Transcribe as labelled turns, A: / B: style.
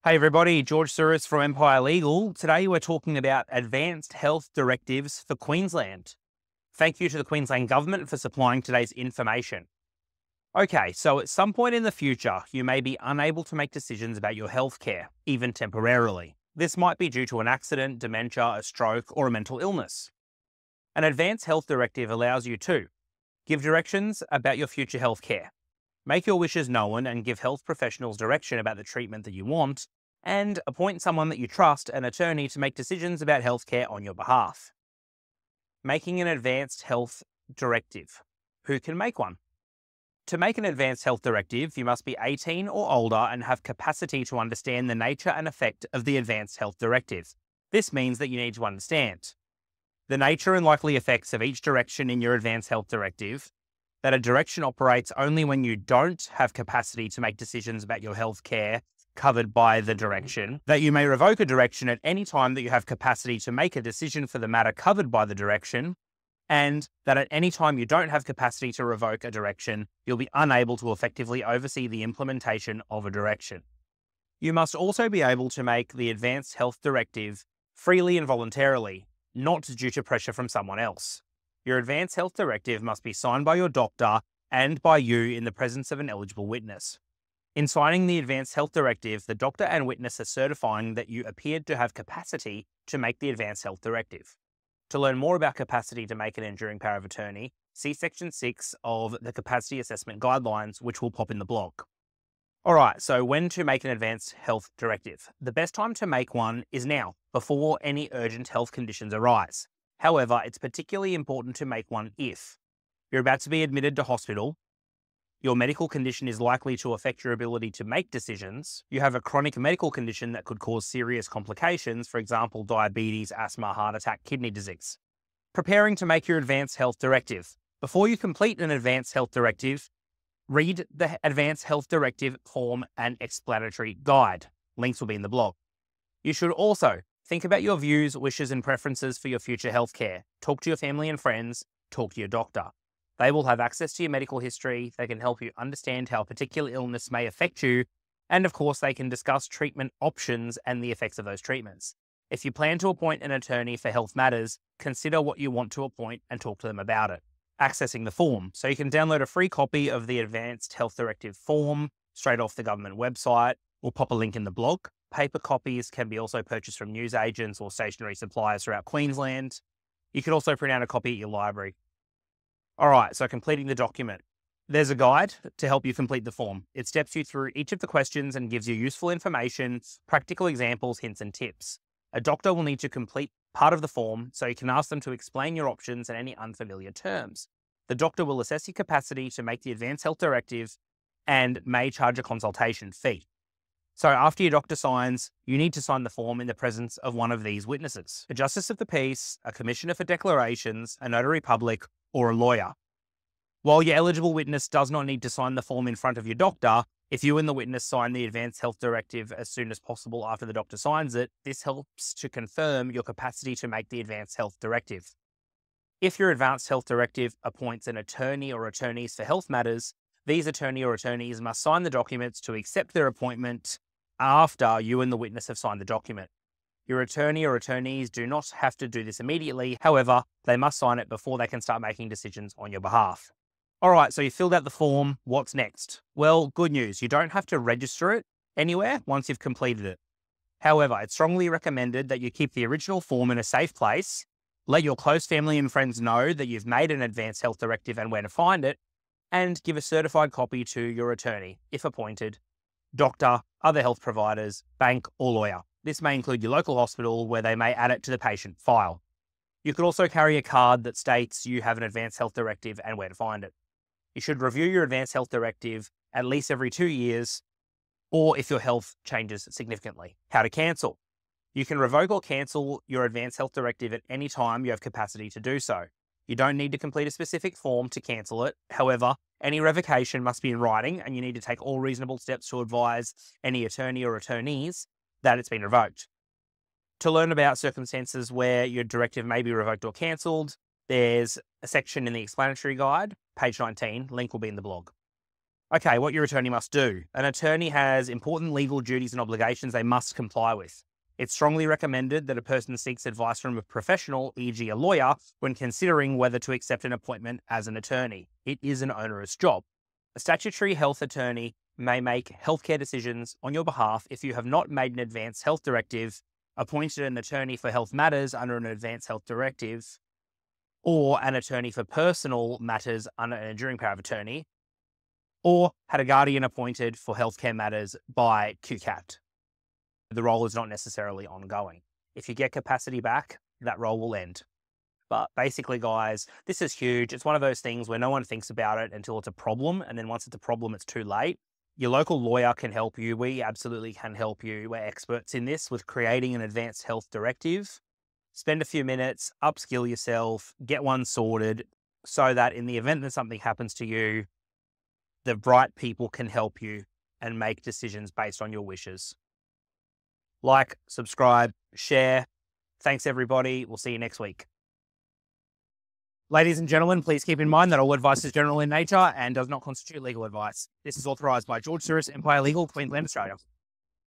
A: Hey everybody, George Suris from Empire Legal. Today we're talking about Advanced Health Directives for Queensland. Thank you to the Queensland Government for supplying today's information. Okay, so at some point in the future, you may be unable to make decisions about your healthcare, even temporarily. This might be due to an accident, dementia, a stroke, or a mental illness. An Advanced Health Directive allows you to give directions about your future healthcare, make your wishes known and give health professionals direction about the treatment that you want, and appoint someone that you trust, an attorney, to make decisions about healthcare on your behalf. Making an Advanced Health Directive. Who can make one? To make an Advanced Health Directive, you must be 18 or older and have capacity to understand the nature and effect of the Advanced Health Directive. This means that you need to understand the nature and likely effects of each direction in your Advanced Health Directive, that a direction operates only when you don't have capacity to make decisions about your healthcare covered by the direction, that you may revoke a direction at any time that you have capacity to make a decision for the matter covered by the direction, and that at any time you don't have capacity to revoke a direction, you'll be unable to effectively oversee the implementation of a direction. You must also be able to make the Advanced Health Directive freely and voluntarily, not due to pressure from someone else. Your Advanced Health Directive must be signed by your doctor and by you in the presence of an eligible witness. In signing the Advanced Health Directive, the doctor and witness are certifying that you appeared to have capacity to make the Advanced Health Directive. To learn more about capacity to make an enduring power of attorney, see Section 6 of the Capacity Assessment Guidelines, which will pop in the blog. Alright, so when to make an Advanced Health Directive? The best time to make one is now, before any urgent health conditions arise. However, it's particularly important to make one if you're about to be admitted to hospital, your medical condition is likely to affect your ability to make decisions, you have a chronic medical condition that could cause serious complications, for example, diabetes, asthma, heart attack, kidney disease. Preparing to make your Advanced Health Directive. Before you complete an Advanced Health Directive, read the Advanced Health Directive form and explanatory guide. Links will be in the blog. You should also think about your views, wishes, and preferences for your future healthcare. Talk to your family and friends. Talk to your doctor. They will have access to your medical history. They can help you understand how a particular illness may affect you. And of course, they can discuss treatment options and the effects of those treatments. If you plan to appoint an attorney for health matters, consider what you want to appoint and talk to them about it. Accessing the form. So you can download a free copy of the Advanced Health Directive form straight off the government website. We'll pop a link in the blog. Paper copies can be also purchased from newsagents or stationery suppliers throughout Queensland. You can also print out a copy at your library. All right, so completing the document. There's a guide to help you complete the form. It steps you through each of the questions and gives you useful information, practical examples, hints, and tips. A doctor will need to complete part of the form, so you can ask them to explain your options and any unfamiliar terms. The doctor will assess your capacity to make the Advanced Health Directive and may charge a consultation fee. So after your doctor signs, you need to sign the form in the presence of one of these witnesses: a Justice of the Peace, a Commissioner for Declarations, a Notary Public, or a lawyer. While your eligible witness does not need to sign the form in front of your doctor, if you and the witness sign the Advanced Health Directive as soon as possible after the doctor signs it, this helps to confirm your capacity to make the Advanced Health Directive. If your Advanced Health Directive appoints an attorney or attorneys for health matters, these attorney or attorneys must sign the documents to accept their appointment after you and the witness have signed the document. Your attorney or attorneys do not have to do this immediately. However, they must sign it before they can start making decisions on your behalf. All right, so you filled out the form. What's next? Well, good news. You don't have to register it anywhere once you've completed it. However, it's strongly recommended that you keep the original form in a safe place, let your close family and friends know that you've made an Advanced Health Directive and where to find it, and give a certified copy to your attorney, if appointed, doctor, other health providers, bank, or lawyer. This may include your local hospital, where they may add it to the patient file. You could also carry a card that states you have an Advanced Health Directive and where to find it. You should review your Advanced Health Directive at least every 2 years, or if your health changes significantly. How to cancel. You can revoke or cancel your Advanced Health Directive at any time you have capacity to do so. You don't need to complete a specific form to cancel it. However, any revocation must be in writing, and you need to take all reasonable steps to advise any attorney or attorneys that it's been revoked. To learn about circumstances where your directive may be revoked or cancelled, there's a section in the explanatory guide, page 19, link will be in the blog. Okay, what your attorney must do. An attorney has important legal duties and obligations they must comply with. It's strongly recommended that a person seeks advice from a professional, e.g. a lawyer, when considering whether to accept an appointment as an attorney. It is an onerous job. A statutory health attorney may make healthcare decisions on your behalf if you have not made an Advance Health Directive, appointed an attorney for health matters under an Advance Health Directive, or an attorney for personal matters under an enduring power of attorney, or had a guardian appointed for healthcare matters by QCAT. The role is not necessarily ongoing. If you get capacity back, that role will end. But basically, guys, this is huge. It's one of those things where no one thinks about it until it's a problem. And then once it's a problem, it's too late. Your local lawyer can help you. We absolutely can help you. We're experts in this with creating an Advanced Health Directive. Spend a few minutes, upskill yourself, get one sorted so that in the event that something happens to you, the right people can help you and make decisions based on your wishes. Like, subscribe, share. Thanks, everybody. We'll see you next week. Ladies and gentlemen, please keep in mind that all advice is general in nature and does not constitute legal advice. This is authorised by George Souris, Empire Legal, Queensland, Australia.